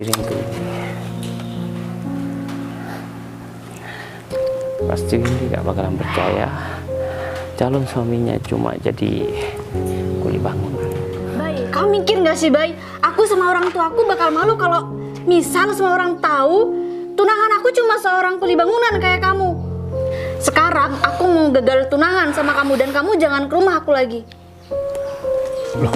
Diriku ini pasti Windy gak bakalan percaya calon suaminya cuma jadi kuli bangunan. Bay, kau mikir gak sih Bay? Aku sama orang tua aku bakal malu kalau misal semua orang tahu tunangan aku cuma seorang kuli bangunan kayak kamu. Sekarang aku mau gagal tunangan sama kamu dan kamu jangan ke rumah aku lagi. Loh.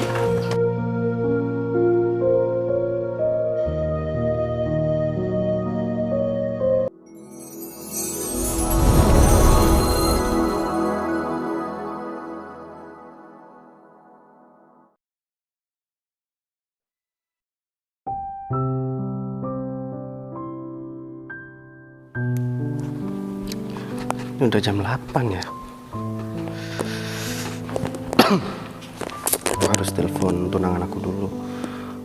Ini udah jam 8 ya. Aku harus telepon tunangan aku dulu.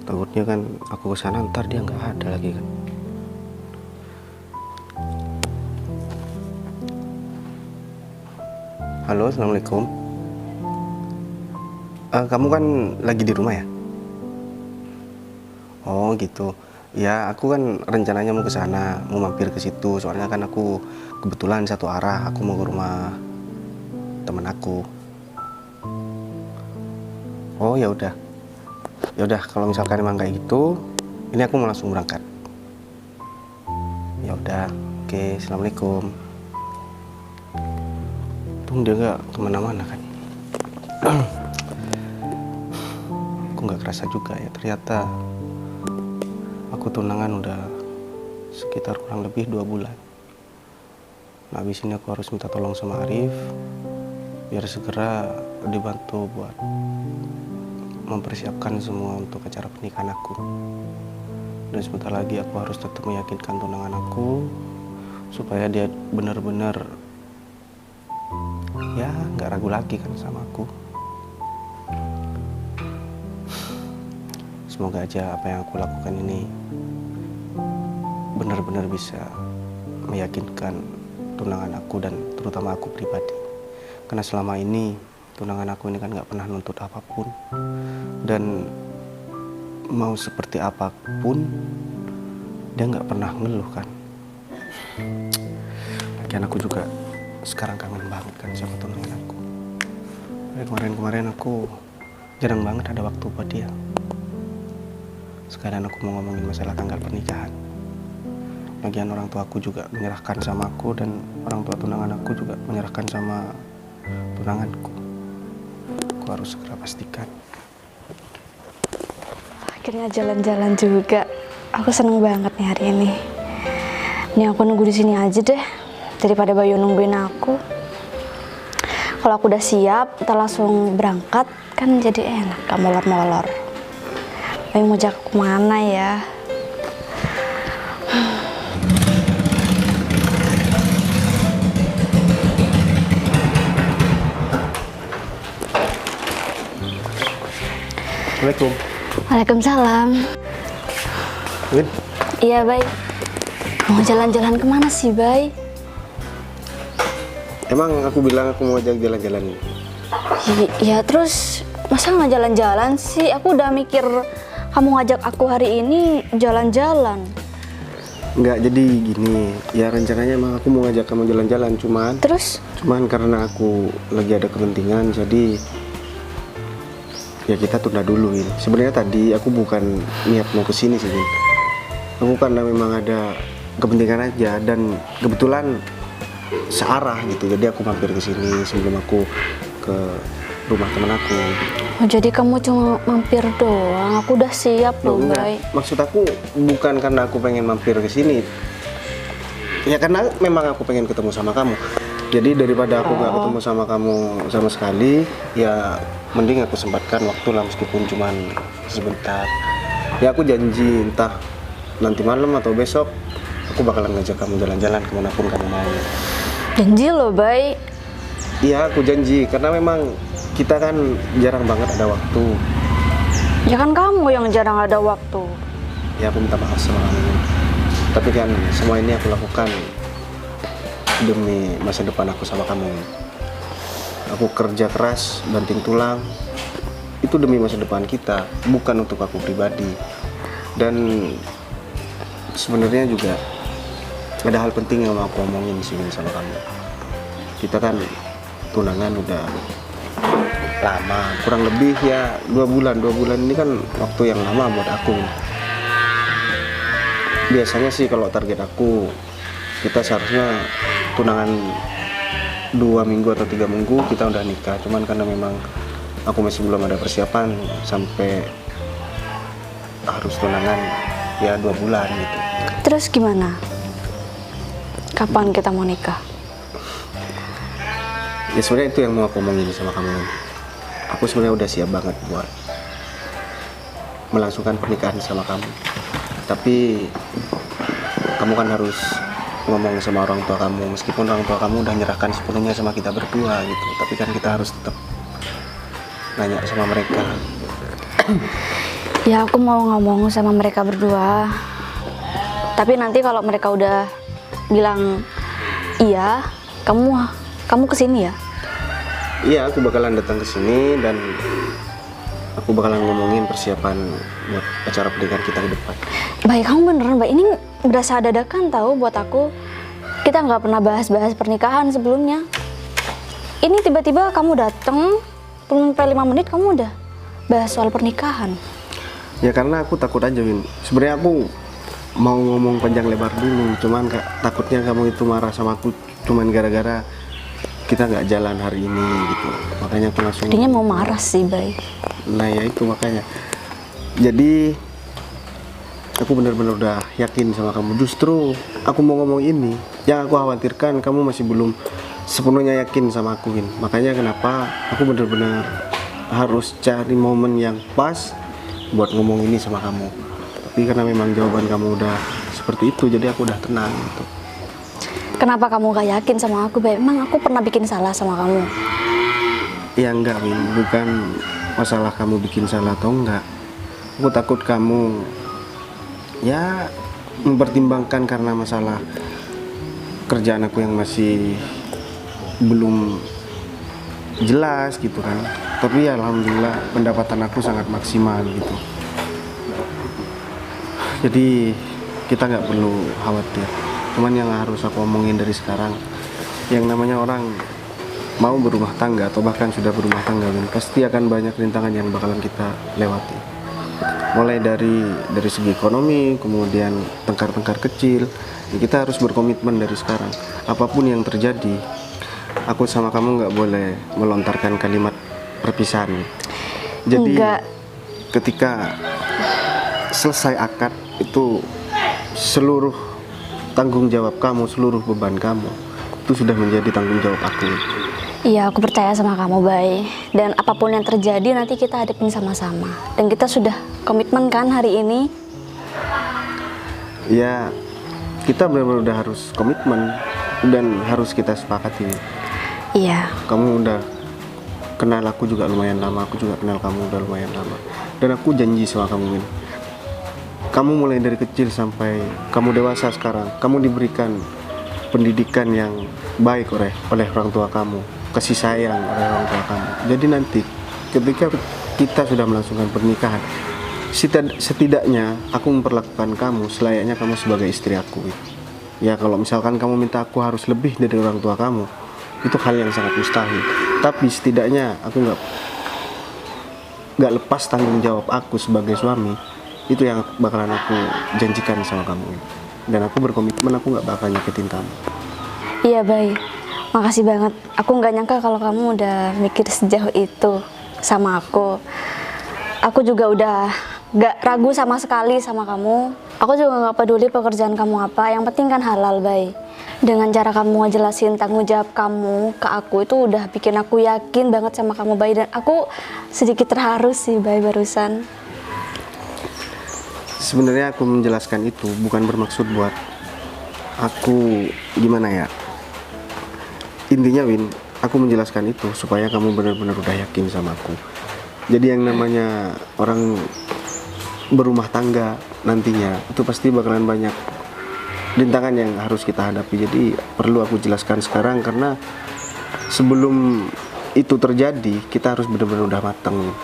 Takutnya kan aku kesana ntar dia nggak ada lagi kan. Halo, assalamualaikum. Kamu kan lagi di rumah ya? Oh gitu. Ya, aku kan rencananya mau ke sana, mau mampir ke situ. Soalnya kan aku kebetulan satu arah, aku mau ke rumah teman aku. Oh ya udah. Ya udah, kalau misalkan emang kayak gitu, ini aku mau langsung berangkat. Ya udah, oke, assalamualaikum. Tung dia nggak kemana-mana kan? Aku nggak kerasa juga ya, ternyata aku tunangan udah sekitar kurang lebih 2 bulan. Nah, abis ini aku harus minta tolong sama Arif biar segera dibantu buat mempersiapkan semua untuk acara pernikahan aku. Dan sebentar lagi aku harus tetap meyakinkan tunangan aku supaya dia benar-benar ya nggak ragu lagi kan sama aku. Semoga aja apa yang aku lakukan ini benar-benar bisa meyakinkan tunangan aku dan terutama aku pribadi. Karena selama ini tunangan aku ini kan gak pernah nuntut apapun. Dan mau seperti apapun dia gak pernah ngeluh kan. Lagian aku juga sekarang kangen banget kan sama tunangan aku. Kemarin-kemarin aku jarang banget ada waktu buat dia. Sekalian aku mau ngomongin masalah tanggal pernikahan. Lagian orang tua aku juga menyerahkan sama aku dan orang tua tunangan aku juga menyerahkan sama tunanganku. Aku harus segera pastikan. Akhirnya jalan-jalan juga. Aku seneng banget nih hari ini. Ini aku nunggu di sini aja deh daripada Bayu nungguin aku. Kalau aku udah siap, kita langsung berangkat kan jadi enak, gak molor-molor. Bayu mau ajak aku kemana ya? Assalamualaikum. Waalaikumsalam. Win, Iya, Bay. Mau jalan-jalan kemana sih, Bay? emang aku bilang aku mau ajak jalan-jalan. Ya terus masa nggak jalan-jalan sih? Aku udah mikir kamu ngajak aku hari ini jalan-jalan. Nggak, jadi gini, ya rencananya emang aku mau ngajak kamu jalan-jalan, cuman karena aku lagi ada kepentingan, jadi ya kita tunda dulu ini. Sebenarnya tadi aku bukan niat mau kesini sih, Win. Aku karena memang ada kepentingan aja dan kebetulan searah gitu, jadi aku mampir ke sini sebelum aku ke rumah teman aku. Oh, jadi kamu cuma mampir doang? Aku udah siap loh, Bay. Maksud aku bukan karena aku pengen mampir ke sini. Ya karena memang aku pengen ketemu sama kamu. Jadi daripada aku nggak ketemu sama kamu sama sekali, ya mending aku sempatkan waktu lah meskipun cuman sebentar. Ya aku janji entah nanti malam atau besok aku bakalan ngajak kamu jalan-jalan kemanapun kamu mau. Janji loh, Bay. Iya, aku janji karena memang kita kan jarang banget ada waktu. Ya kan kamu yang jarang ada waktu. Ya aku minta maaf sama kamu. Tapi kan semua ini aku lakukan demi masa depan aku sama kamu. Aku kerja keras, banting tulang, itu demi masa depan kita, bukan untuk aku pribadi. Dan sebenarnya juga ada hal penting yang mau aku omongin sih Win, sama kamu. Kita kan tunangan udah lama, kurang lebih ya 2 bulan. 2 bulan ini kan waktu yang lama buat aku. Biasanya sih kalau target aku, kita seharusnya tunangan 2 minggu atau 3 minggu kita udah nikah. Cuman karena memang aku masih belum ada persiapan sampai harus tunangan ya 2 bulan gitu. Terus gimana? Kapan kita mau nikah? Ya sebenarnya itu yang mau aku omongin sama kamu. Aku sebenarnya udah siap banget buat melangsungkan pernikahan sama kamu. Tapi kamu kan harus ngomong sama orang tua kamu, meskipun orang tua kamu udah nyerahkan sepenuhnya sama kita berdua gitu. Tapi kan kita harus tetap nanya sama mereka. Ya aku mau ngomong sama mereka berdua. Tapi nanti kalau mereka udah bilang iya, kamu kesini ya? Iya, aku bakalan datang ke sini dan aku bakalan ngomongin persiapan buat acara pernikahan kita ke depan. Baik, kamu beneran baik. Ini berasa dadakan tahu buat aku. Kita nggak pernah bahas-bahas pernikahan sebelumnya. Ini tiba-tiba kamu datang, belum sampai 5 menit kamu udah bahas soal pernikahan. Ya karena aku takut aja Win. Sebenarnya aku mau ngomong panjang lebar dulu, cuman takutnya kamu itu marah sama aku cuman gara-gara kita nggak jalan hari ini gitu. Makanya aku langsung. Tadinya mau marah sih, Bay. Nah ya itu makanya. Jadi aku benar-benar udah yakin sama kamu. Justru aku mau ngomong ini, yang aku khawatirkan kamu masih belum sepenuhnya yakin sama aku, Win. Makanya kenapa aku benar-benar harus cari momen yang pas buat ngomong ini sama kamu. Tapi karena memang jawaban kamu udah seperti itu, jadi aku udah tenang gitu. Kenapa kamu gak yakin sama aku, Bay? Emang aku pernah bikin salah sama kamu? Ya enggak, Win. Bukan masalah kamu bikin salah atau enggak. Aku takut kamu ya mempertimbangkan karena masalah kerjaan aku yang masih belum jelas gitu kan. Tapi ya alhamdulillah pendapatan aku sangat maksimal gitu. Jadi kita nggak perlu khawatir. Cuman yang harus aku omongin dari sekarang, yang namanya orang mau berumah tangga atau bahkan sudah berumah tangga, pasti akan banyak rintangan yang bakalan kita lewati. Mulai dari segi ekonomi, kemudian tengkar-tengkar kecil. Kita harus berkomitmen dari sekarang. Apapun yang terjadi, aku sama kamu nggak boleh melontarkan kalimat perpisahan. Jadi enggak. Ketika selesai akad itu seluruh tanggung jawab kamu, seluruh beban kamu itu sudah menjadi tanggung jawab aku. Iya, aku percaya sama kamu, Bay. Dan apapun yang terjadi nanti kita hadapin sama-sama. Dan kita sudah komitmen kan hari ini? Ya, kita benar-benar udah harus komitmen dan harus kita sepakati. Iya. Kamu udah kenal aku juga lumayan lama, aku juga kenal kamu udah lumayan lama. Dan aku janji sama kamu, Win. Kamu mulai dari kecil sampai kamu dewasa sekarang, kamu diberikan pendidikan yang baik oleh orang tua kamu, kasih sayang oleh orang tua kamu. Jadi nanti ketika kita sudah melangsungkan pernikahan, setidaknya aku memperlakukan kamu selayaknya kamu sebagai istri aku. Ya kalau misalkan kamu minta aku harus lebih dari orang tua kamu, itu hal yang sangat mustahil. Tapi setidaknya aku nggak lepas tanggung jawab aku sebagai suami. Itu yang bakalan aku janjikan sama kamu. Dan aku berkomitmen aku nggak bakal nyakitin kamu. Iya, Bay. Makasih banget. Aku nggak nyangka kalau kamu udah mikir sejauh itu sama aku. Aku juga udah nggak ragu sama sekali sama kamu. Aku juga nggak peduli pekerjaan kamu apa. Yang penting kan halal, Bay. Dengan cara kamu ngejelasin tanggung jawab kamu ke aku itu udah bikin aku yakin banget sama kamu, Bay. Dan aku sedikit terharu sih, Bay, barusan. Sebenarnya aku menjelaskan itu bukan bermaksud buat aku gimana ya. Intinya, Win, aku menjelaskan itu supaya kamu benar-benar udah yakin sama aku. Jadi yang namanya orang berumah tangga nantinya itu pasti bakalan banyak rintangan yang harus kita hadapi. Jadi perlu aku jelaskan sekarang karena sebelum itu terjadi kita harus benar-benar udah matang.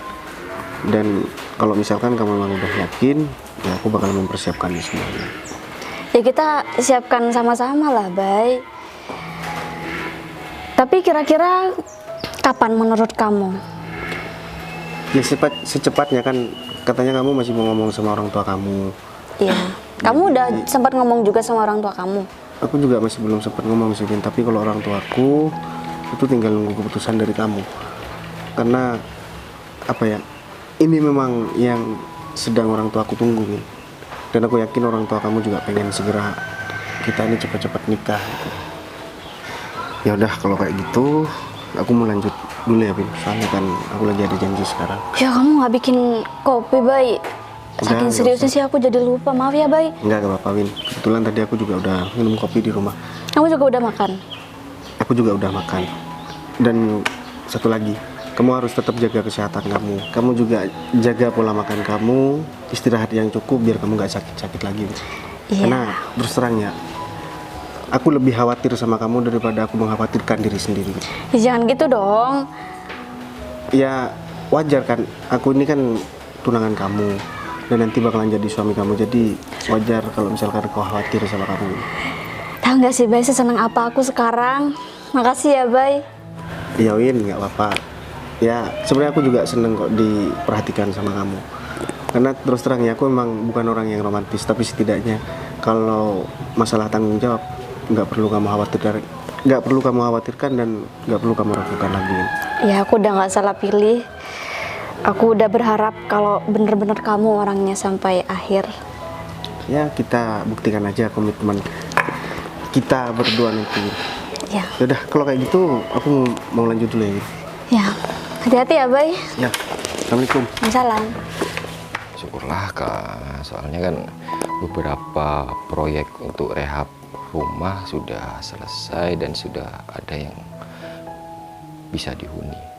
Dan kalau misalkan kamu memang udah yakin, ya aku bakal mempersiapkannya semuanya. Ya kita siapkan sama-sama lah, Bay. Tapi kira-kira kapan menurut kamu? Ya secepatnya kan, katanya kamu masih mau ngomong sama orang tua kamu. Iya. Kamu udah sempat ngomong juga sama orang tua kamu? Aku juga masih belum sempat ngomong sih, Vin. Tapi kalau orang tuaku itu tinggal nunggu keputusan dari kamu. Karena apa ya? Ini memang yang sedang orang tuaku tunggu, Vin. Dan aku yakin orang tua kamu juga pengen segera kita ini cepat-cepat nikah. Gitu. Ya udah kalau kayak gitu, aku mau lanjut dulu ya, Vin. Soalnya kan aku lagi ada janji sekarang. Ya kamu nggak bikin kopi, Bay. Saking seriusnya sih aku jadi lupa. Maaf ya, Bay. Enggak apa-apa, Win. Kebetulan tadi aku juga udah minum kopi di rumah. Kamu juga udah makan? Aku juga udah makan. Dan satu lagi, kamu harus tetap jaga kesehatan kamu. Kamu juga jaga pola makan kamu, istirahat yang cukup biar kamu nggak sakit-sakit lagi. Iya. Karena terus terang ya, aku lebih khawatir sama kamu daripada aku mengkhawatirkan diri sendiri. Ya, jangan gitu dong. Ya wajar kan, aku ini kan tunangan kamu. Dan nanti bakalan jadi suami kamu, jadi wajar kalau misalkan aku khawatir sama kamu. Tahu nggak sih, Bay, sesenang apa aku sekarang? Makasih ya, Bay. Ya Win, nggak apa-apa. Ya sebenarnya aku juga seneng kok diperhatikan sama kamu. Karena terus terang ya, aku emang bukan orang yang romantis, tapi setidaknya kalau masalah tanggung jawab nggak perlu kamu khawatirkan dan nggak perlu kamu ragukan lagi. Ya aku udah nggak salah pilih. Aku udah berharap kalau bener-bener kamu orangnya sampai akhir. Ya kita buktikan aja komitmen kita berdua nanti. Ya. Yaudah kalau kayak gitu aku mau lanjut dulu ya. Ya, hati-hati ya, Bay. Ya, Assalamualaikum. Salam. Syukurlah Kak, soalnya kan beberapa proyek untuk rehab rumah sudah selesai dan sudah ada yang bisa dihuni.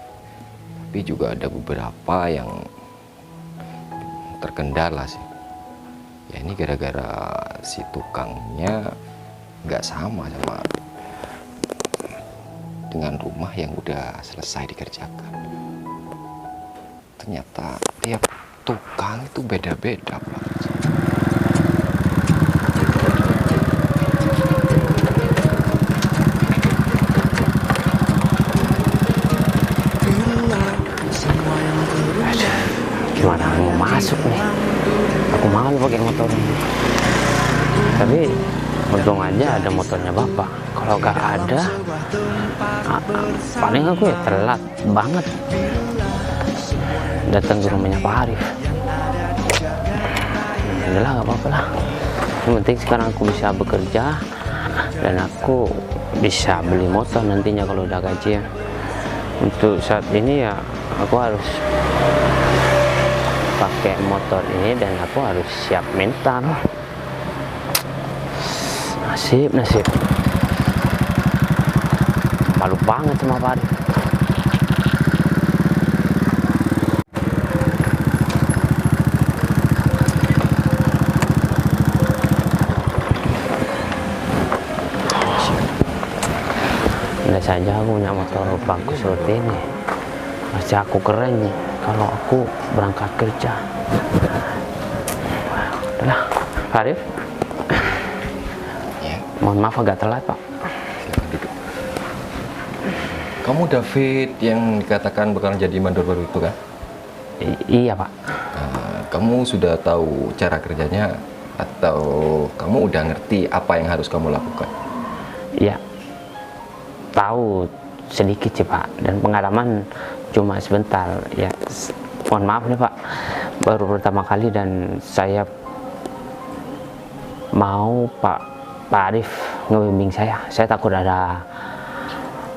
Tapi juga ada beberapa yang terkendala sih. Ya ini gara-gara si tukangnya nggak sama dengan rumah yang udah selesai dikerjakan. Ternyata tiap tukang itu beda-beda, Pak. Gimana mau masuk nih? Aku malu pakai motor ini. Tapi untung aja ada motornya bapak. Kalau gak ada, paling aku ya telat banget datang ke rumahnya Pak Arif. Udahlah, gak apa-apa lah. Yang penting sekarang aku bisa bekerja dan aku bisa beli motor nantinya kalau udah gajian. Untuk saat ini ya aku harus pakai motor ini dan aku harus siap mental. Nasib malu banget sama Pak Arif. Udah saja aku punya motor bagus seperti ini, pasti aku keren nih kalau aku berangkat kerja. Udahlah, Pak Arif. Ya. Mohon maaf agak telat, Pak. Silakan duduk. Kamu David yang dikatakan bakal jadi mandor baru itu kan? Iya, Pak. Kamu sudah tahu cara kerjanya atau kamu udah ngerti apa yang harus kamu lakukan? Iya. Tahu sedikit sih, Pak, dan pengalaman cuma sebentar ya. Mohon maaf nih, Pak, baru pertama kali dan saya mau Pak Arif ngebimbing saya takut ada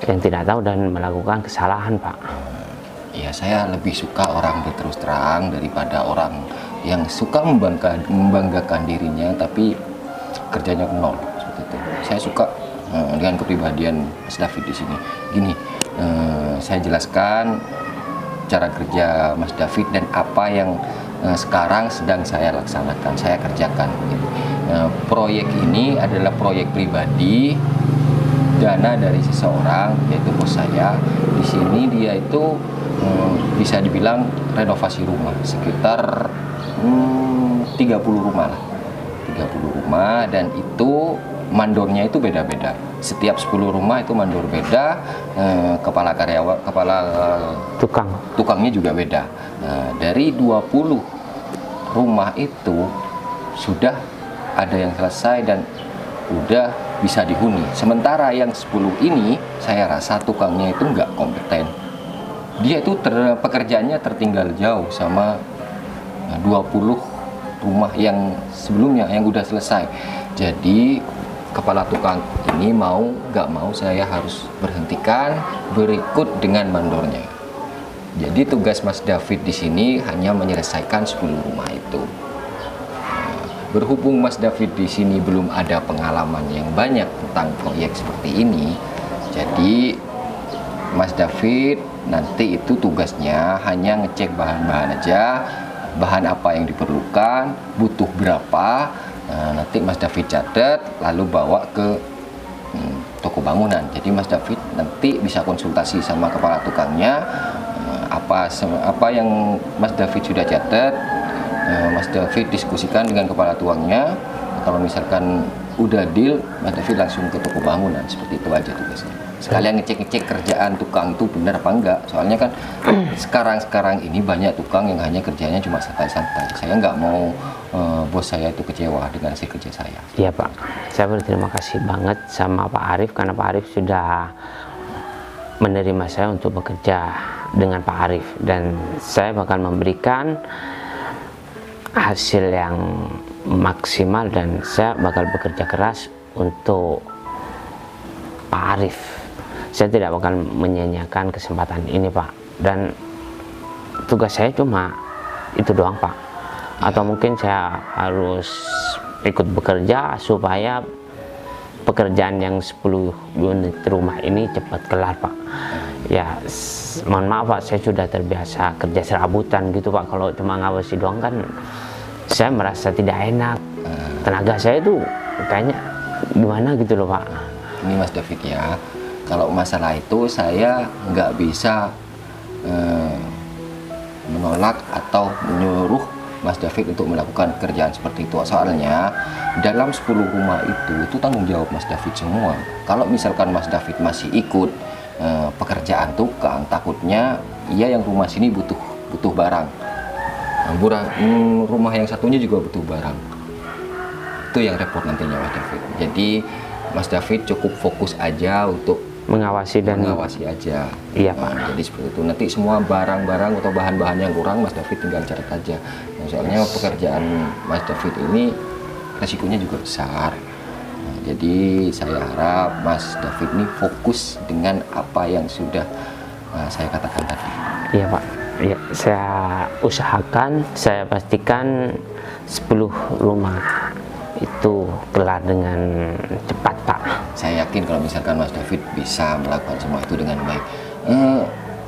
yang tidak tahu dan melakukan kesalahan, Pak. Ya, saya lebih suka orang berterus terang daripada orang yang suka membanggakan dirinya tapi kerjanya nol seperti itu. Saya suka dengan kepribadian Mas David di sini. Gini, saya jelaskan cara kerja Mas David dan apa yang sekarang sedang saya laksanakan, saya kerjakan. Proyek ini adalah proyek pribadi, dana dari seseorang yaitu bos saya. Di sini dia itu bisa dibilang renovasi rumah sekitar 30 rumah lah. 30 30 rumah, dan itu mandornya itu beda-beda. Setiap 10 rumah itu mandor beda, kepala tukangnya juga beda. Nah, dari 20 rumah itu sudah ada yang selesai dan udah bisa dihuni. Sementara yang 10 ini saya rasa tukangnya itu nggak kompeten. Dia itu pekerjaannya tertinggal jauh sama 20 rumah yang sebelumnya yang udah selesai. Jadi kepala tukang ini mau nggak mau saya harus berhentikan, berikut dengan mandornya. Jadi tugas Mas David di sini hanya menyelesaikan 10 rumah itu. Berhubung Mas David di sini belum ada pengalaman yang banyak tentang proyek seperti ini, jadi Mas David nanti itu tugasnya hanya ngecek bahan-bahan aja, bahan apa yang diperlukan, butuh berapa. Nah, nanti Mas David catat lalu bawa ke toko bangunan. Jadi Mas David nanti bisa konsultasi sama kepala tukangnya, apa yang Mas David sudah catat, Mas David diskusikan dengan kepala tukangnya. Kalau misalkan udah deal, Mas David langsung ke toko bangunan. Seperti itu aja tugasnya. Sekalian ngecek-ngecek kerjaan tukang itu benar apa enggak. Soalnya kan sekarang ini banyak tukang yang hanya kerjanya cuma santai-santai. Saya nggak mau bos saya itu kecewa dengan hasil kerja saya. Iya Pak, saya berterima kasih banget sama Pak Arif karena Pak Arif sudah menerima saya untuk bekerja dengan Pak Arif, dan saya bakal memberikan hasil yang maksimal dan saya bakal bekerja keras untuk Pak Arif. Saya tidak bakal menyia-nyiakan kesempatan ini Pak, dan tugas saya cuma itu doang Pak, atau mungkin saya harus ikut bekerja supaya pekerjaan yang 10 unit rumah ini cepat kelar Pak. Ya mohon maaf Pak, saya sudah terbiasa kerja serabutan gitu Pak. Kalau cuma ngawasi doang kan saya merasa tidak enak, tenaga saya itu kayaknya gimana gitu loh Pak. Ini Mas David ya, kalau masalah itu saya nggak bisa menolak atau menyuruh Mas David untuk melakukan kerjaan seperti itu. Soalnya dalam 10 rumah itu tanggung jawab Mas David semua. Kalau misalkan Mas David masih ikut pekerjaan tukang, takutnya iya yang rumah sini butuh barang, rumah yang satunya juga butuh barang. Itu yang repot nantinya Mas David. Jadi Mas David cukup fokus aja untuk mengawasi aja. Iya Pak. Jadi seperti itu. Nanti semua barang-barang atau bahan-bahan yang kurang Mas David tinggal catat aja. Nah, soalnya pekerjaan Mas David ini resikonya juga besar. Nah, jadi saya harap Mas David ini fokus dengan apa yang sudah saya katakan tadi. Iya Pak. Ya, saya usahakan, saya pastikan 10 rumah itu kelar dengan cepat Pak. Saya yakin kalau misalkan Mas David bisa melakukan semua itu dengan baik.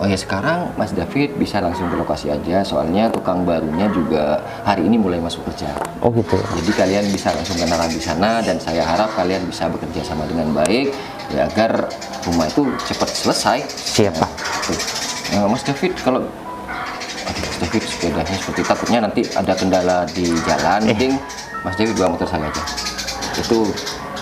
Oh ya, sekarang Mas David bisa langsung ke lokasi aja, soalnya tukang barunya juga hari ini mulai masuk kerja. Oh gitu. Jadi kalian bisa langsung kenalan di sana, dan saya harap kalian bisa bekerja sama dengan baik ya, agar rumah itu cepat selesai. Siap Pak. Mas David, kalau Mas David sepedanya seperti takutnya nanti ada kendala di jalan, mending Mas David bawa motor saya aja. Itu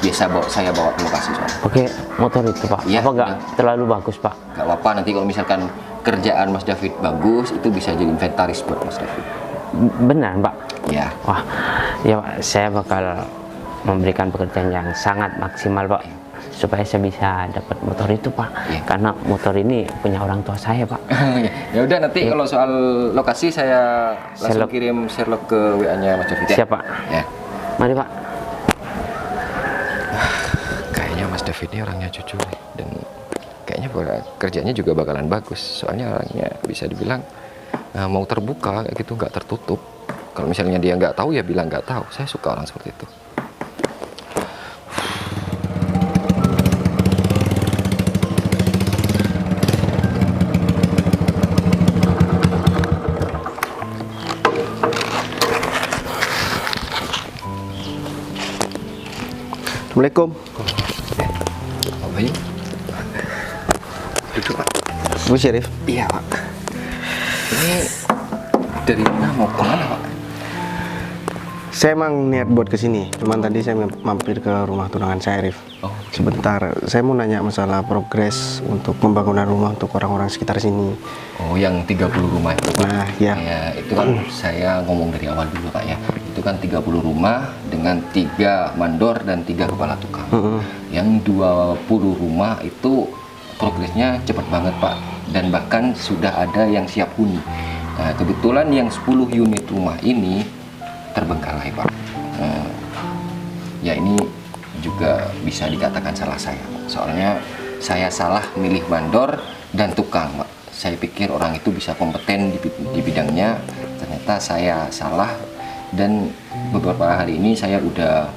biasa saya bawa ke lokasi soalnya. Oke, motor itu Pak. Ya, apa nggak terlalu bagus Pak? Nggak apa-apa, nanti kalau misalkan kerjaan Mas David bagus, itu bisa jadi inventaris buat Mas David. Benar Pak? Ya. Wah, ya Pak, saya bakal memberikan pekerjaan yang sangat maksimal Pak, supaya saya bisa dapat motor itu Pak. Ya. Karena motor ini punya orang tua saya Pak. Ya udah, nanti kalau soal lokasi saya langsung kirim Sherlock ke WA-nya Mas David ya. Siap Pak. Ya. Mari Pak. Kayaknya Mas David ini orangnya jujur dan kayaknya kerjanya juga bakalan bagus. Soalnya orangnya bisa dibilang mau terbuka kayak gitu, nggak tertutup. Kalau misalnya dia nggak tahu ya bilang nggak tahu. Saya suka orang seperti itu. Assalamualaikum. Pak Bayu. Duduk Pak. Bu Syarif. Iya Pak. Ini dari mana mau kemana Pak? Saya emang niat buat kesini, cuman tadi saya mampir ke rumah tunangan saya, Rif. Oh. Sebentar, saya mau nanya masalah progres untuk pembangunan rumah untuk orang-orang sekitar sini. Oh, yang 30 rumah itu, Pak? Nah, ya. Ya, itu kan saya ngomong dari awal dulu, Pak, ya. Itu kan 30 rumah dengan 3 mandor dan 3 kepala tukang. Yang 20 rumah itu progresnya cepat banget, Pak. Dan bahkan sudah ada yang siap huni. Nah, kebetulan yang 10 unit rumah ini terbengkalai, Pak. Ya, ini juga bisa dikatakan salah saya. Soalnya saya salah milih mandor dan tukang, Pak. Saya pikir orang itu bisa kompeten di bidangnya, ternyata saya salah. Dan beberapa hari ini saya udah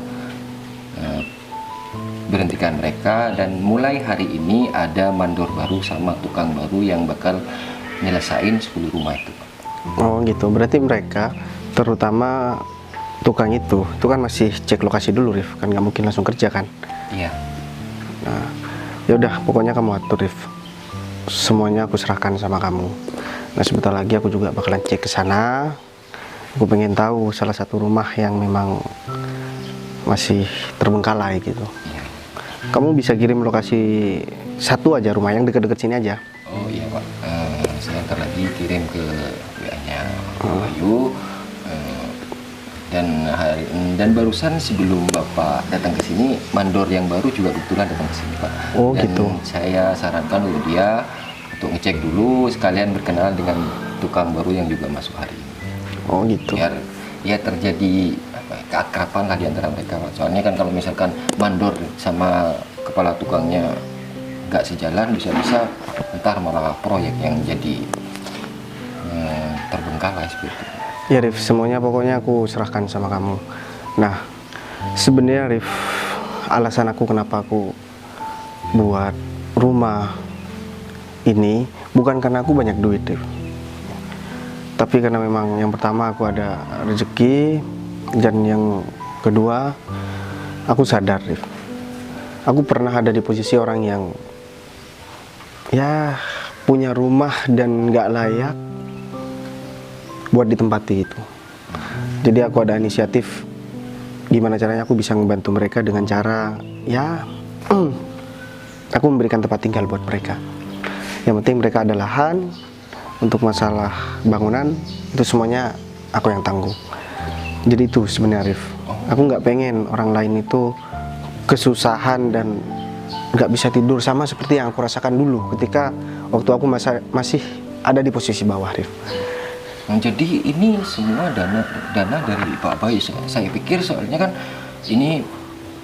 berhentikan mereka, dan mulai hari ini ada mandor baru sama tukang baru yang bakal nyelesain 10 rumah itu, Pak. Oh gitu, berarti mereka terutama tukang itu kan masih cek lokasi dulu, Rif, kan nggak mungkin langsung kerja kan. Iya. Nah, ya udah, pokoknya kamu atur, Rif, semuanya aku serahkan sama kamu. Nah, sebentar lagi aku juga bakalan cek ke sana. Aku pengen tahu salah satu rumah yang memang masih terbengkalai gitu. Iya. Kamu bisa kirim lokasi satu aja rumah yang dekat-dekat sini aja. Oh iya, Pak. Saya ntar lagi kirim ke WA-nya Pak Bayu. Dan barusan sebelum Bapak datang ke sini, mandor yang baru juga kebetulan datang ke sini, Pak. Oh dan gitu. Saya sarankan untuk dia untuk ngecek dulu, sekalian berkenalan dengan tukang baru yang juga masuk hari ini. Oh gitu. Biar ya terjadi keakraban lah di antara mereka, Pak. Soalnya kan kalau misalkan mandor sama kepala tukangnya nggak sejalan, bisa-bisa ntar malah proyek yang jadi terbengkalai seperti itu. Ya Rif, semuanya pokoknya aku serahkan sama kamu. Nah, sebenarnya Rif, alasan aku kenapa aku buat rumah ini bukan karena aku banyak duit, Rif. Tapi karena memang yang pertama aku ada rezeki, dan yang kedua aku sadar, Rif, aku pernah ada di posisi orang yang ya punya rumah dan nggak layak buat ditempati itu. Jadi aku ada inisiatif gimana caranya aku bisa membantu mereka dengan cara ya aku memberikan tempat tinggal buat mereka. Yang penting mereka ada lahan, untuk masalah bangunan itu semuanya aku yang tanggung. Jadi itu sebenarnya, Rif, aku nggak pengen orang lain itu kesusahan dan nggak bisa tidur sama seperti yang aku rasakan dulu ketika waktu aku masih ada di posisi bawah, Rif. Jadi ini semua dana dari Pak Bayu. Saya pikir soalnya kan ini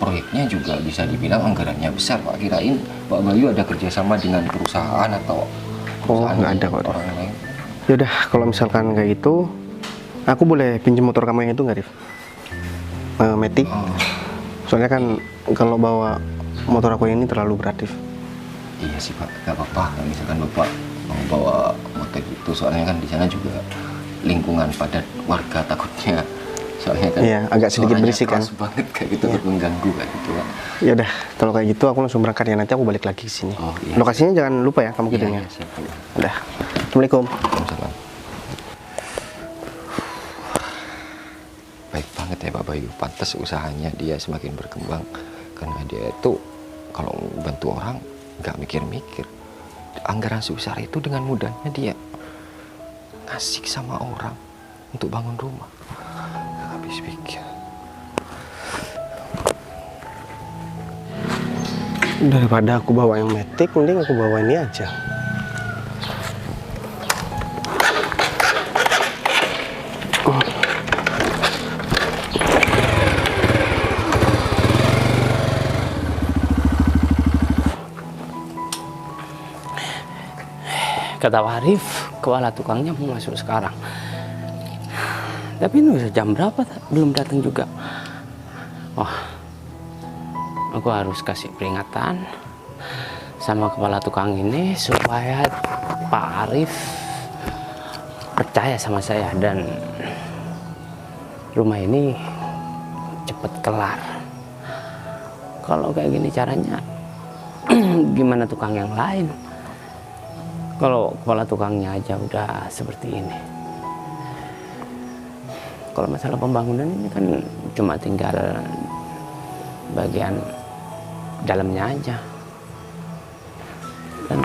proyeknya juga bisa dibilang anggarannya besar, Pak. Kirain Pak Bayu ada kerjasama dengan perusahaan atau perusahaan nggak ada kok, orang lain. Yaudah, kalau misalkan kayak gitu, aku boleh pinjam motor kamu yang itu nggak, Rif? Matic. Soalnya kan kalau bawa motor aku ini terlalu berat, Rif. Iya sih, Pak, nggak apa-apa kalau misalkan Bapak mau bawa motor itu, soalnya kan di sana juga lingkungan padat warga, takutnya soalnya kan iya, agak sedikit berisik kan, banget kayak gitu, mengganggu kayak gitu, Pak. Ya udah, kalau kayak gitu aku langsung berangkat ya, nanti aku balik lagi ke sini. Oh, iya. Lokasinya jangan lupa ya kamu kirimnya. Iya, siap, Pak. Udah. Assalamualaikum. Waalaikumsalam. Baik banget ya Pak Bayu, pantas usahanya dia semakin berkembang karena dia itu kalau bantu orang nggak mikir-mikir. Anggaran sebesar itu dengan mudahnya dia ngasih sama orang untuk bangun rumah. Nggak habis pikir. Daripada aku bawa yang Matic, mending aku bawa ini aja. Kata Pak Arif, kepala tukangnya mau masuk sekarang. Tapi ini udah jam berapa? Belum datang juga. Wah, aku harus kasih peringatan sama kepala tukang ini supaya Pak Arif percaya sama saya dan rumah ini cepet kelar. Kalau kayak gini caranya, gimana tukang yang lain? Kalau kepala tukangnya aja udah seperti ini. kalau masalah pembangunan ini kan cuma tinggal bagian dalamnya aja. Dan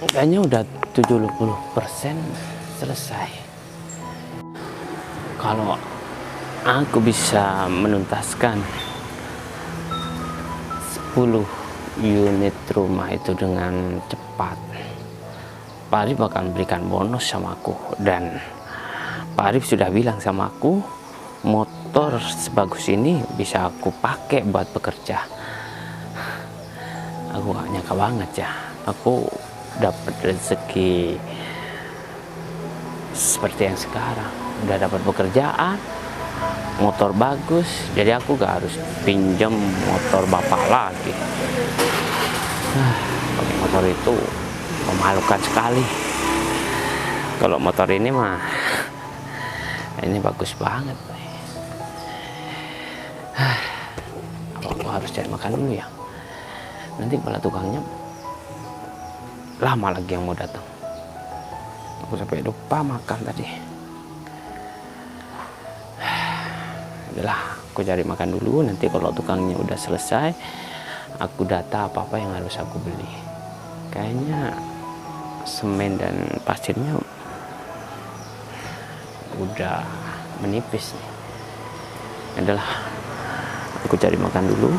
kayaknya udah 70% selesai. Kalau aku bisa menuntaskan 10 unit rumah itu dengan cepat, Pak Arif akan berikan bonus sama aku. Dan Pak Arif sudah bilang sama aku, motor sebagus ini bisa aku pakai buat bekerja. Aku gak nyangka banget ya, aku dapat rezeki seperti yang sekarang. Udah dapat pekerjaan, motor bagus, jadi aku gak harus pinjam motor bapak lagi. Pakai motor itu memalukan sekali. Kalau motor ini mah, ini bagus banget. Apa aku harus cari makan dulu ya? Nanti kepala tukangnya lama lagi yang mau datang. Aku sampai lupa makan tadi. Udahlah, aku cari makan dulu. Nanti kalau tukangnya udah selesai, aku data apa-apa yang harus aku beli. Kayaknya semen dan pasirnya udah menipis nih. Adalah, aku cari makan dulu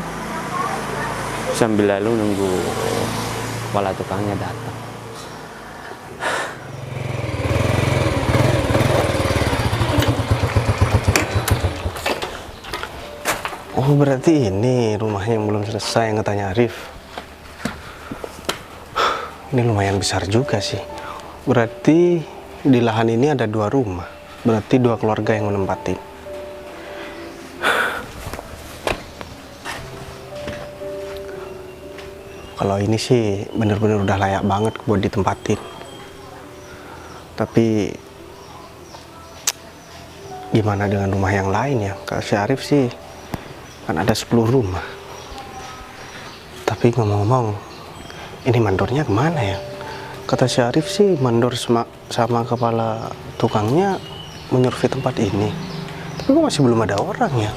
sambil lalu nunggu kepala tukangnya datang. Oh, berarti ini rumahnya yang belum selesai yang katanya Arif. Ini lumayan besar juga sih. Berarti di lahan ini ada 2 rumah. Berarti 2 keluarga yang menempati. Kalau ini sih bener-bener udah layak banget buat ditempatin. Tapi gimana dengan rumah yang lain ya? Kalau si Arif sih kan ada 10 rumah. Tapi ngomong-ngomong, ini mandornya kemana ya? Kata si Arif sih mandor sama kepala tukangnya menyurvei tempat ini. Tapi kok masih belum ada orang ya?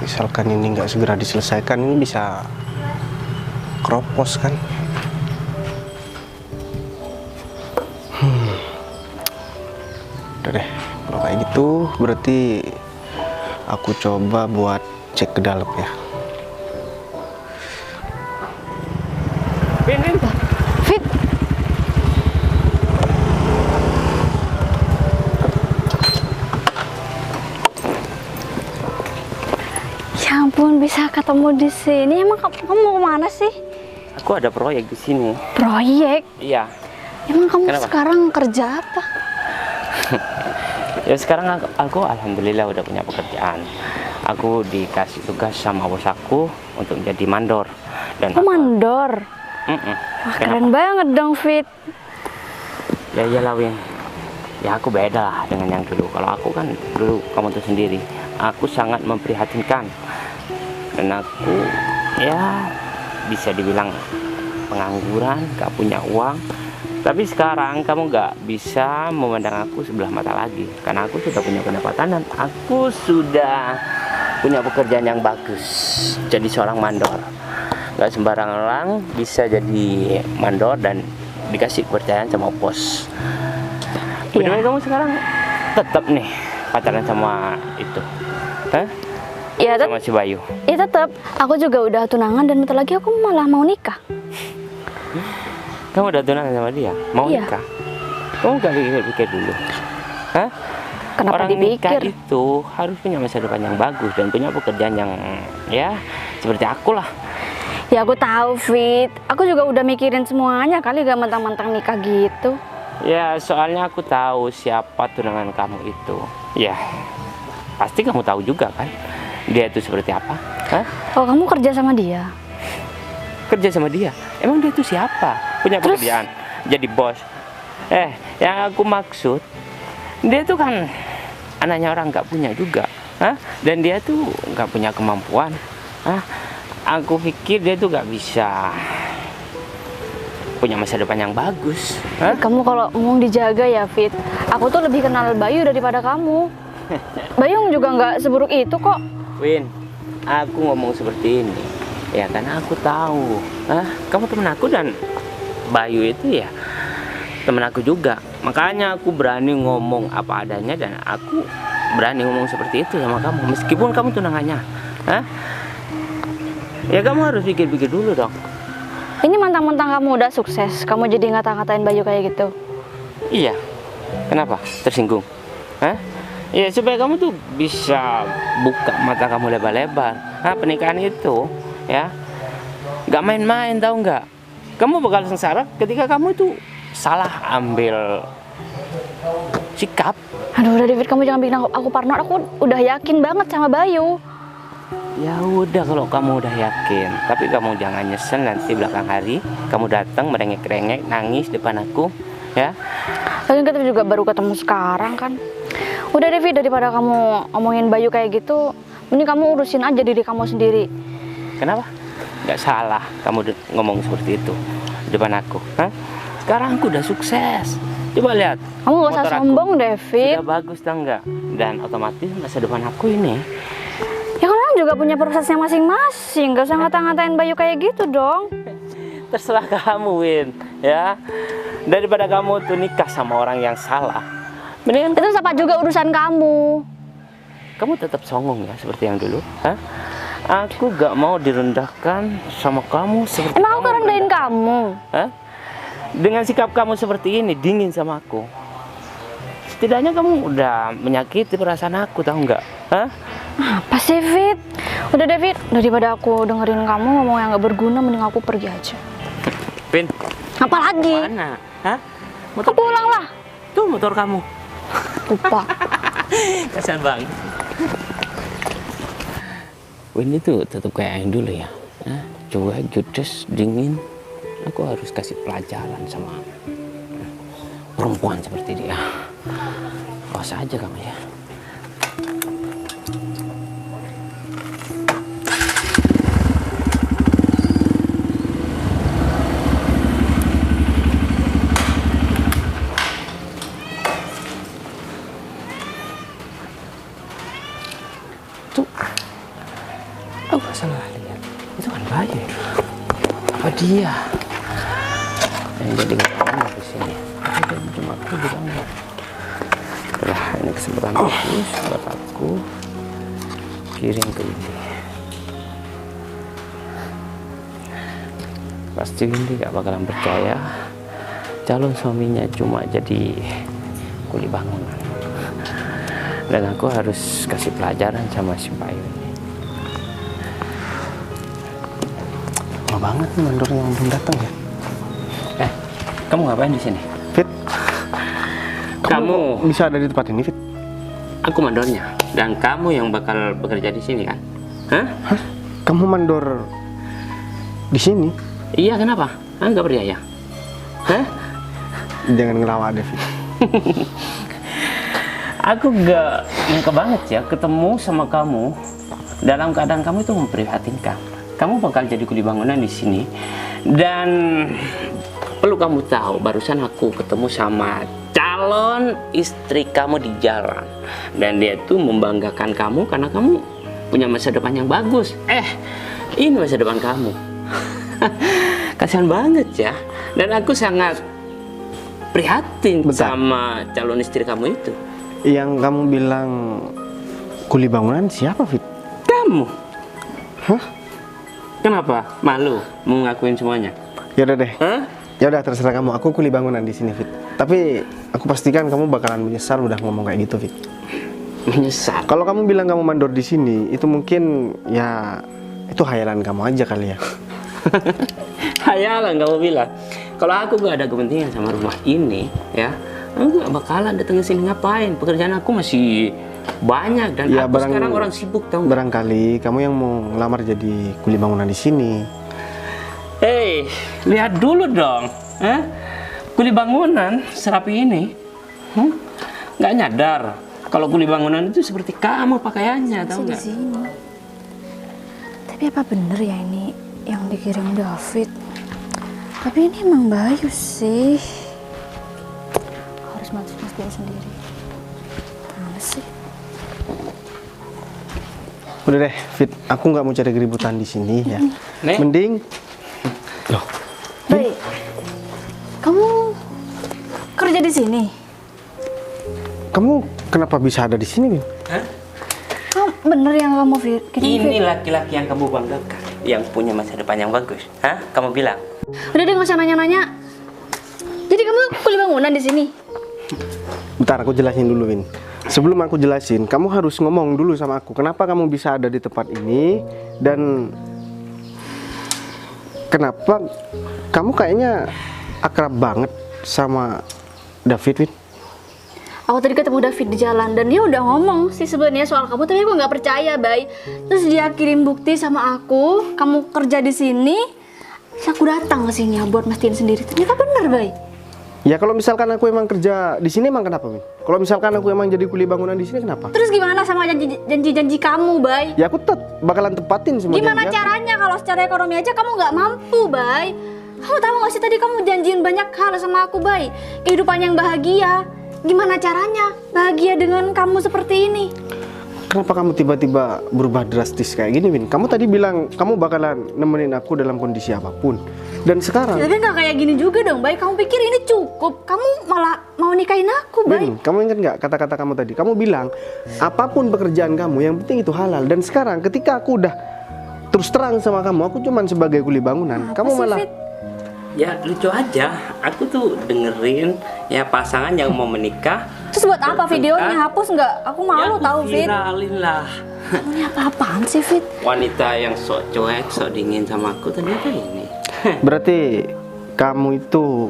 Misalkan ini nggak segera diselesaikan, ini bisa keropos kan? Udah deh, kalau kayak gitu berarti aku coba buat cek ke dalam ya. Fit, ya ampun, bisa ketemu di sini. Emang kamu mau kemana sih? Aku ada proyek di sini. Proyek? Iya. Emang kamu Kenapa? sekarang kerja apa? Ya sekarang aku alhamdulillah udah punya pekerjaan. Aku dikasih tugas sama bos aku untuk menjadi mandor. Dan Oh, mandor. Wah, keren banget dong, Fit. Ya iyalah Win. Ya aku beda lah dengan yang dulu. Kalau aku kan dulu kamu tuh sendiri, aku sangat memprihatinkan. Dan aku ya bisa dibilang pengangguran, gak punya uang. Tapi sekarang kamu gak bisa memandang aku sebelah mata lagi, karena aku sudah punya pendapatan dan aku sudah punya pekerjaan yang bagus. Jadi seorang mandor, gak sembarang orang bisa jadi mandor dan dikasih kepercayaan sama bos. Bagaimana kamu sekarang tetap nih pacaran sama itu? Hah? Ya, Sama si Bayu? ya tetap. Aku juga udah tunangan dan bentar lagi aku malah mau nikah. Kamu udah tunangan sama dia? Mau Iya. nikah? Kamu gak pikir-pikir dulu? Hah? Kenapa Orang nikah dipikir? itu harus punya masa depan yang bagus dan punya pekerjaan yang ya seperti aku lah. Ya aku tahu, Fit. Aku juga udah mikirin semuanya, kali gak mentang-mentang nikah gitu. Ya soalnya aku tahu siapa tunangan kamu itu. Ya pasti kamu tahu juga kan dia itu seperti apa. Hah? Oh, kamu kerja sama dia? Kerja sama dia? Emang dia itu siapa? Punya Terus? pekerjaan, jadi bos. Yang aku maksud, dia tuh kan anaknya orang nggak punya juga. Hah? Dan dia tuh nggak punya kemampuan. Hah? Aku pikir dia tuh nggak bisa punya masa depan yang bagus. Hah? Kamu kalau ngomong dijaga ya, Fit. Aku tuh lebih kenal Bayu daripada kamu. Bayu juga nggak seburuk itu kok. Win, aku ngomong seperti ini ya karena aku tahu kamu temen aku dan Bayu itu ya temen aku juga. Makanya aku berani ngomong apa adanya dan aku berani ngomong seperti itu sama kamu meskipun kamu tunangannya. Ya kamu harus pikir-pikir dulu dong. Ini mentang-mentang kamu udah sukses, kamu jadi ngata-ngatain Bayu kayak gitu. Iya. Kenapa? Tersinggung? Ya supaya kamu tuh bisa buka mata kamu lebar-lebar. Pernikahan itu ya nggak main-main, tahu nggak? Kamu bakal sengsara ketika kamu itu salah ambil sikap. Aduh udah David, kamu jangan bikin aku parno. Aku udah yakin banget sama Bayu. Ya udah kalau kamu udah yakin, tapi kamu jangan nyesel nanti belakang hari kamu datang merengek-rengek nangis depan aku, ya. Lagian kita juga baru ketemu sekarang kan. Udah David, daripada kamu ngomongin Bayu kayak gitu, mending kamu urusin aja diri kamu sendiri. Kenapa? Nggak salah kamu ngomong seperti itu depan aku. Sekarang aku udah sukses. Coba lihat. Kamu gak usah sombong, David. Sudah bagus tau nggak? Dan otomatis masa depan aku ini. Ya kan orang juga punya prosesnya masing-masing. Gak usah ngata-ngatain Bayu kayak gitu dong. Terserah kamu, Win. Ya. Daripada kamu tuh nikah sama orang yang salah. Mendingan itu siapa juga urusan kamu. Kamu tetap songong ya seperti yang dulu. Aku gak mau direndahkan sama kamu seperti emang aku rendahin kamu? Dengan sikap kamu seperti ini, dingin sama aku. Setidaknya kamu udah menyakiti perasaan aku, tahu nggak? Apa sih, Fit? Udah David, daripada aku dengerin kamu ngomong yang gak berguna, mending aku pergi aja. Pin. Apa lagi? Mana? Motor pulang lah. Tuh motor kamu. Lupa. Kasian banget. Win itu tetap kayak yang dulu ya. Cuek, judes, dingin. Aku harus kasih pelajaran sama perempuan seperti dia. Awas aja kamu ya. Tuh, aku salah lihat. Itu kan Bayu. Apa dia? Yang jadi ngomong di sini. Tapi cuma aku bilang enggak. Setelah ini kesempatan bagus buat aku kirim ke Windy. Pasti Windy gak bakalan percaya calon suaminya cuma jadi kuli bangunan. Dan aku harus kasih pelajaran sama si Bayu ini. Lama banget nih mandor yang belum datang ya. Kamu ngapain di sini? Fit, kamu bisa ada di tempat ini, Fit? Aku mandornya dan kamu yang bakal bekerja di sini kan? Hah? Kamu mandor di sini? Iya, kenapa? Nggak percaya? Hah? Jangan ngelawak deh, Fit. Aku gak nyangka banget ya ketemu sama kamu dalam keadaan kamu itu memprihatinkan. Kamu bakal jadi kuli bangunan di sini dan perlu kamu tahu, barusan aku ketemu sama calon istri kamu di jalan dan dia tuh membanggakan kamu karena kamu punya masa depan yang bagus. Ini masa depan kamu. Kasihan banget ya. Dan aku sangat prihatin sama calon istri kamu itu. Yang kamu bilang kuli bangunan siapa, Fit? Kamu. Hah? Kenapa? Malu mau ngakuin semuanya? Yaudah deh. Hah? Ya udah terserah kamu. Aku kuli bangunan di sini, Fit. Tapi aku pastikan kamu bakalan menyesal udah ngomong kayak gitu, Fit. Menyesal. Kalau kamu bilang kamu mandor di sini, itu mungkin ya itu khayalan kamu aja kali ya. Hayalan kamu bilang. Kalau aku gak ada kepentingan sama rumah ini, ya, aku gak bakalan datang ke sini ngapain. Pekerjaan aku masih banyak dan ya, aku sekarang orang sibuk, tau gak? Barangkali kamu yang mau ngelamar jadi kuli bangunan di sini. Hei, lihat dulu dong. Kuli bangunan serapi ini, nggak nyadar kalau kuli bangunan itu seperti kamu pakaiannya, tahu nggak? Tapi apa bener ya ini yang dikirim David? Tapi ini emang Bayu sih. Harus masuk mastiin sendiri. Mana sih? Udah deh, Fit. Aku nggak mau cari keributan di sini ya. Nek. Mending, loh, Baik. Kamu kerja di sini? kamu kenapa bisa ada di sini, Win? Hah? Bener yang kamu pikirin, Fit? Ini laki-laki yang kamu banggakan, yang punya masa depan yang bagus. Hah? Kamu bilang? Udah deh, nggak usah nanya-nanya. Jadi kamu kuli bangunan di sini? Bentar, aku jelasin dulu, Win. Sebelum aku jelasin, kamu harus ngomong dulu sama aku. Kenapa kamu bisa ada di tempat ini dan kenapa kamu kayaknya akrab banget sama David, Win? Aku tadi ketemu David di jalan dan dia udah ngomong sih sebenarnya soal kamu, tapi aku nggak percaya, Bay. Terus dia kirim bukti sama aku, kamu kerja di sini. Terus aku datang ke sini ya buat mastiin sendiri. Ternyata bener, Bay. Ya kalau misalkan aku emang kerja di sini emang kenapa, Win? Kalau misalkan aku emang jadi kuli bangunan di sini kenapa? Terus gimana sama janji-janji kamu, Bay? Ya aku bakalan tepatin semua Gimana janji aku. caranya kalau secara ekonomi aja kamu nggak mampu, Bay? Kamu tahu nggak sih tadi kamu janjiin banyak hal sama aku, Bay? Kehidupan yang bahagia. Gimana caranya bahagia dengan kamu seperti ini? Kenapa kamu tiba-tiba berubah drastis kayak gini, Win? Kamu tadi bilang kamu bakalan nemenin aku dalam kondisi apapun. Dan sekarang, Tapi nggak kayak gini juga dong, Bay. Kamu pikir ini cukup? Kamu malah mau nikahin aku, Bay. Win, kamu ingat nggak kata-kata kamu tadi? Kamu bilang apapun pekerjaan kamu, yang penting itu halal. Dan sekarang ketika aku udah terus terang sama kamu, aku cuman sebagai kuli bangunan. Apa Kamu sih, malah Fit? Ya lucu aja. Aku tuh dengerin ya pasangan yang mau menikah. Terus buat apa videonya? Hapus nggak? Aku malu Ya, tahu, Fit. viralin lah. Ini apa-apaan sih, Fit? Wanita yang sok cuek, sok dingin sama aku ternyata ini. berarti kamu itu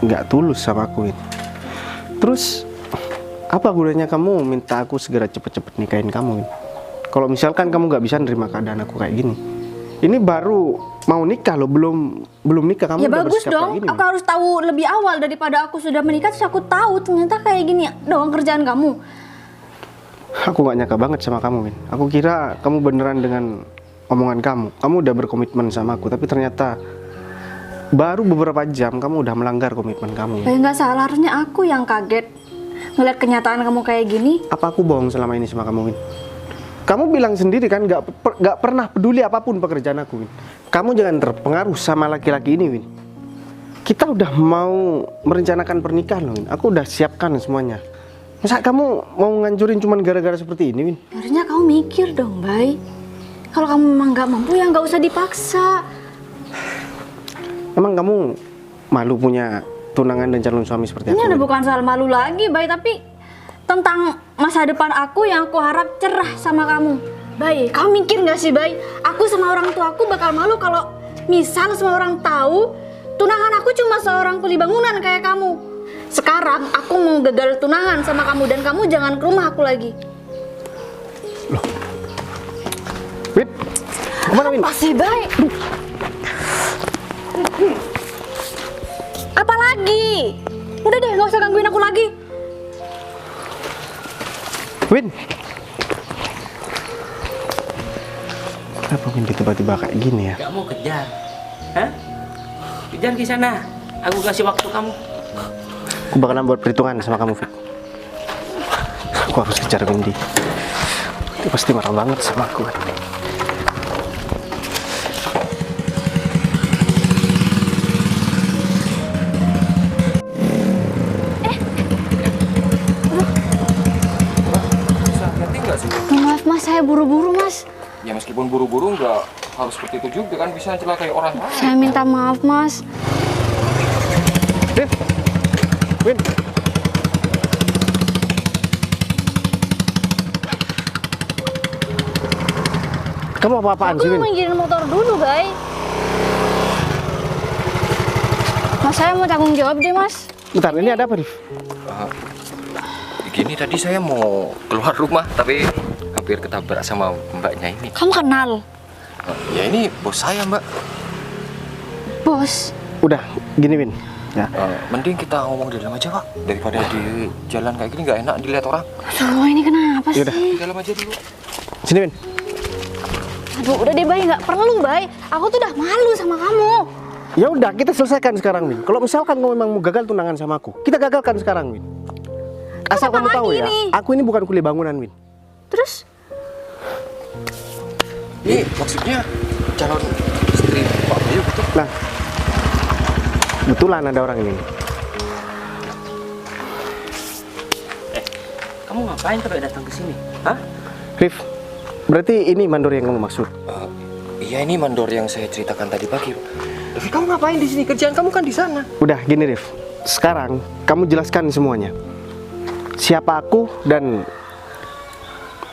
nggak tulus sama aku, Win. Terus apa gunanya kamu minta aku segera cepet-cepet nikahin kamu, Win? Kalau misalkan kamu nggak bisa nerima keadaan aku kayak gini, ini baru mau nikah loh, belum nikah kamu Ya udah bagus bersikap dong. kayak gini, Aku harus tahu lebih awal daripada aku sudah menikah terus aku tahu ternyata kayak gini doang kerjaan kamu. Aku gak nyangka banget sama kamu, Win. Aku kira kamu beneran dengan omongan kamu. Kamu udah berkomitmen sama aku, tapi ternyata baru beberapa jam kamu udah melanggar komitmen kamu. Kayak nggak salah, harusnya aku yang kaget ngeliat kenyataan kamu kayak gini. Apa aku bohong selama ini sama kamu, Win? Kamu bilang sendiri kan gak pernah peduli apapun pekerjaan aku, Win. Kamu jangan terpengaruh sama laki-laki ini, Win. Kita udah mau merencanakan pernikahan loh, Win. Aku udah siapkan semuanya. Masa kamu mau ngancurin cuman gara-gara seperti ini, Win? Harusnya kamu mikir dong, Bay. Kalau kamu memang nggak mampu ya nggak usah dipaksa. Emang kamu malu punya tunangan dan calon suami seperti Ini aku? ada Win? bukan soal malu lagi, Bay, tapi tentang masa depan aku yang aku harap cerah sama kamu. Bay, kamu mikir nggak sih, Bay? Aku sama orang tua aku bakal malu kalau misal semua orang tahu tunangan aku cuma seorang kuli bangunan kayak kamu. Sekarang aku mau gagal tunangan sama kamu dan kamu jangan ke rumah aku lagi. Win, kemana, Win? Apa sih, Bay? Apa lagi? Udah deh, nggak usah gangguin aku lagi. Win, kenapa Win tiba-tiba kayak gini ya? Gak mau kejar. Hah? Kejar di sana. Aku kasih waktu kamu. Aku bakalan buat perhitungan sama kamu, Fit. Aku harus kejar Windy. Dia pasti marah banget sama aku kan. Bisa hati nggak sih? Maaf, Mas, saya buru-buru, Mas. Ya meskipun buru-buru nggak harus seperti itu juga kan, bisa celakai orang lain. Saya minta maaf, Mas. Win, Win. Kamu apa-apaan Aku sih, mau Win? minggirin motor dulu, Bay. Mas, saya mau tanggung jawab deh, Mas. Bentar, ini ada apa, Rif? Gini tadi saya mau keluar rumah tapi hampir ketabrak sama mbaknya ini. Kamu kenal? Ya ini bos saya mbak. Bos. Udah, gini, Win. Ya. Mending kita ngomong di dalam aja pak, daripada di jalan kayak gini nggak enak dilihat orang. Aduh, ini kenapa sih? Yaudah. Di dalam aja dulu. Sini, Win. Aduh, udah deh, Bay. Nggak perlu, Bay. Aku tuh udah malu sama kamu. Ya udah, kita selesaikan sekarang, Win. Kalau misalkan kamu memang mau gagal tunangan sama aku, kita gagalkan sekarang, Win. Asal kamu tahu ya, aku ini bukan kuli bangunan, Win. Terus? Ini maksudnya calon istri Pak Bayu gitu? Nah, betulan ada orang ini. Kamu ngapain sampai datang ke sini? Hah? Rif, berarti ini mandor yang kamu maksud? Iya, ini mandor yang saya ceritakan tadi pagi. Tapi kamu ngapain di sini? Kerjaan kamu kan di sana. Udah, gini Rif. Sekarang kamu jelaskan semuanya. Siapa aku dan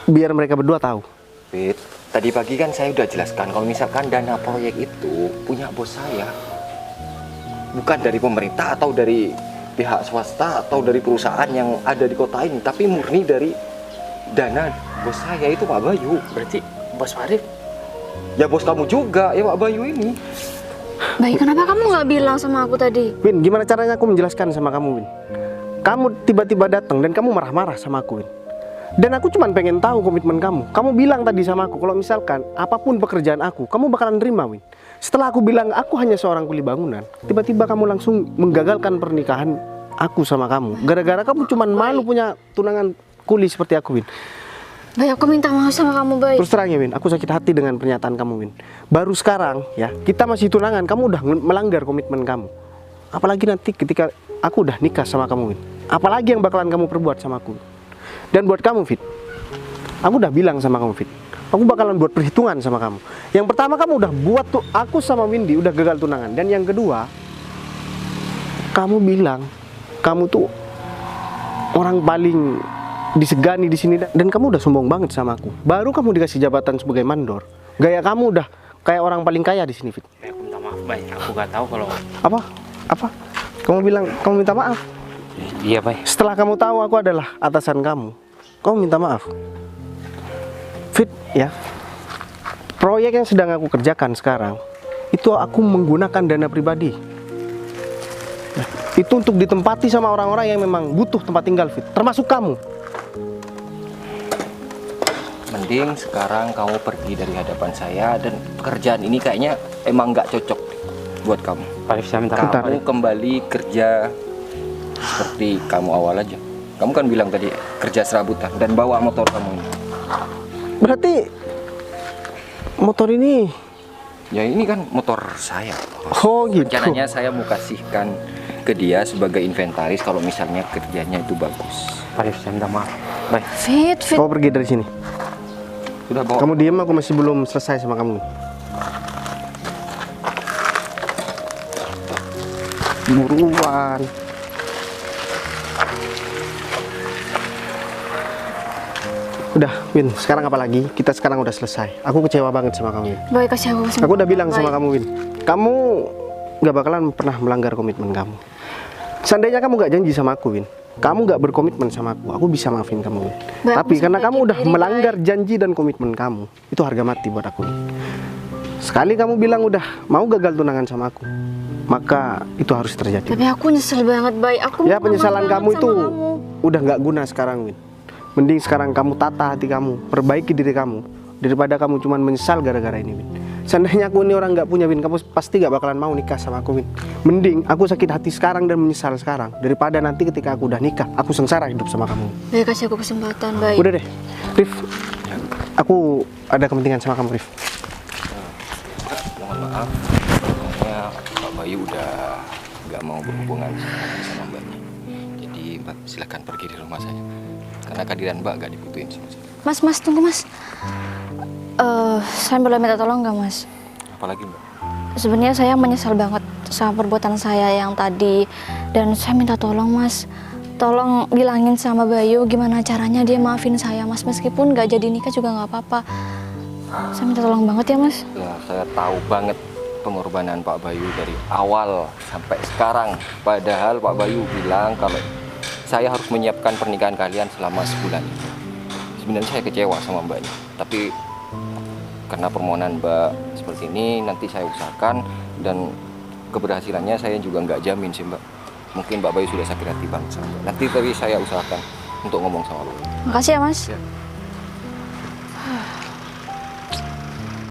biar mereka berdua tahu. Fit, tadi pagi kan saya udah jelaskan kalau misalkan dana proyek itu punya bos saya. Bukan dari pemerintah atau dari pihak swasta atau dari perusahaan yang ada di kota ini, tapi murni dari dana bos saya itu Pak Bayu. Berarti bos Arif? Ya bos kamu juga, ya Pak Bayu ini. Baik, kenapa kamu nggak bilang sama aku tadi? Win, gimana caranya aku menjelaskan sama kamu, Win? Kamu tiba-tiba datang dan kamu marah-marah sama aku, Win. Dan aku cuma pengen tahu komitmen kamu. Kamu bilang tadi sama aku, kalau misalkan apapun pekerjaan aku, kamu bakalan terima, Win. Setelah aku bilang aku hanya seorang kuli bangunan, tiba-tiba kamu langsung menggagalkan pernikahan aku sama kamu. Gara-gara kamu cuma malu punya tunangan kuli seperti aku, Win. Baik, aku minta maaf sama kamu, Baik. Terus terang ya, Win, aku sakit hati dengan pernyataan kamu, Win. Baru sekarang ya, kita masih tunangan, kamu udah melanggar komitmen kamu. Apalagi nanti ketika aku udah nikah sama kamu, Win. Apalagi yang bakalan kamu perbuat sama aku. Dan buat kamu, Fit, aku udah bilang sama kamu, Fit, aku bakalan buat perhitungan sama kamu. Yang pertama, kamu udah buat tuh aku sama Windy udah gagal tunangan. Dan yang kedua, kamu bilang kamu tuh orang paling disegani di sini dan kamu udah sombong banget sama aku. Baru kamu dikasih jabatan sebagai mandor, gaya kamu udah kayak orang paling kaya di sini, Fit. Aku minta maaf, Bay. Aku gak tahu kalau... Apa? Kamu bilang kamu minta maaf? Iya, Bay. Setelah kamu tahu aku adalah atasan kamu minta maaf. Fit, ya. Proyek yang sedang aku kerjakan sekarang itu aku menggunakan dana pribadi. Nah, itu untuk ditempati sama orang-orang yang memang butuh tempat tinggal, Fit. Termasuk kamu. Mending sekarang kamu pergi dari hadapan saya, dan pekerjaan ini kayaknya emang nggak cocok buat kamu. Pak Arif, saya minta maaf. Kamu kembali kerja seperti kamu awal aja. Kamu kan bilang tadi kerja serabutan dan bawa motor kamu ini. Berarti motor ini... Ya ini kan motor saya. Oh gitu. Rencananya saya mau kasihkan ke dia sebagai inventaris kalau misalnya kerjanya itu bagus. Pak Arif, saya minta maaf. Bay. Fit. Kamu pergi dari sini. Sudah bawa. Kamu diam, aku masih belum selesai sama kamu. Buruan. Udah, Win, sekarang apa lagi? Kita sekarang udah selesai. Aku kecewa banget sama kamu, Win. Baik, kasih aku kesempatan. Aku udah bilang sama Baik. kamu, Win. Kamu gak bakalan pernah melanggar komitmen kamu. Seandainya kamu gak janji sama aku, Win, kamu gak berkomitmen sama aku bisa maafin kamu, Win. Baik, Tapi aku karena sampai kamu udah diri, melanggar janji dan komitmen kamu, itu harga mati buat aku, Win. Sekali kamu bilang udah mau gagal tunangan sama aku, maka itu harus terjadi. Tapi aku nyesel banget, Baik. Aku Ya, minta penyesalan maaf kamu banget itu sama kamu. udah gak guna sekarang, Win. Mending sekarang kamu tata hati kamu, perbaiki diri kamu, daripada kamu cuman menyesal gara-gara ini, Win. Seandainya aku ini orang gak punya, Win, kamu pasti gak bakalan mau nikah sama aku, Win. Mending aku sakit hati sekarang dan menyesal sekarang, daripada nanti ketika aku udah nikah, aku sengsara hidup sama kamu. Baik, kasih aku kesempatan, Baik. Udah deh, Rif, aku ada kepentingan sama kamu, Rif. Mohon maaf, pokoknya Pak Bayu udah nggak mau berhubungan sama Mbaknya. Jadi Mbak silakan pergi di rumah saya. Karena kehadiran Mbak nggak dibutuhin sama saya. Mas, tunggu, Mas. Saya boleh minta tolong nggak, Mas? Apalagi Mbak? Sebenarnya saya menyesal banget sama perbuatan saya yang tadi, dan saya minta tolong, Mas. Tolong bilangin sama Bayu gimana caranya dia maafin saya, Mas. Meskipun nggak jadi nikah juga nggak apa-apa. Saya minta tolong banget ya, Mas. Ya, saya tahu banget pengorbanan Pak Bayu dari awal sampai sekarang. Padahal Pak Bayu bilang kalau saya harus menyiapkan pernikahan kalian selama sebulan. Sebenarnya saya kecewa sama Mbaknya, tapi karena permohonan Mbak seperti ini, nanti saya usahakan, dan keberhasilannya saya juga nggak jamin sih, Mbak. Mungkin Mbak Bayu sudah sakit hati banget sama Mbak. Nanti tapi saya usahakan untuk ngomong sama Mbak. Makasih ya, Mas. Ya.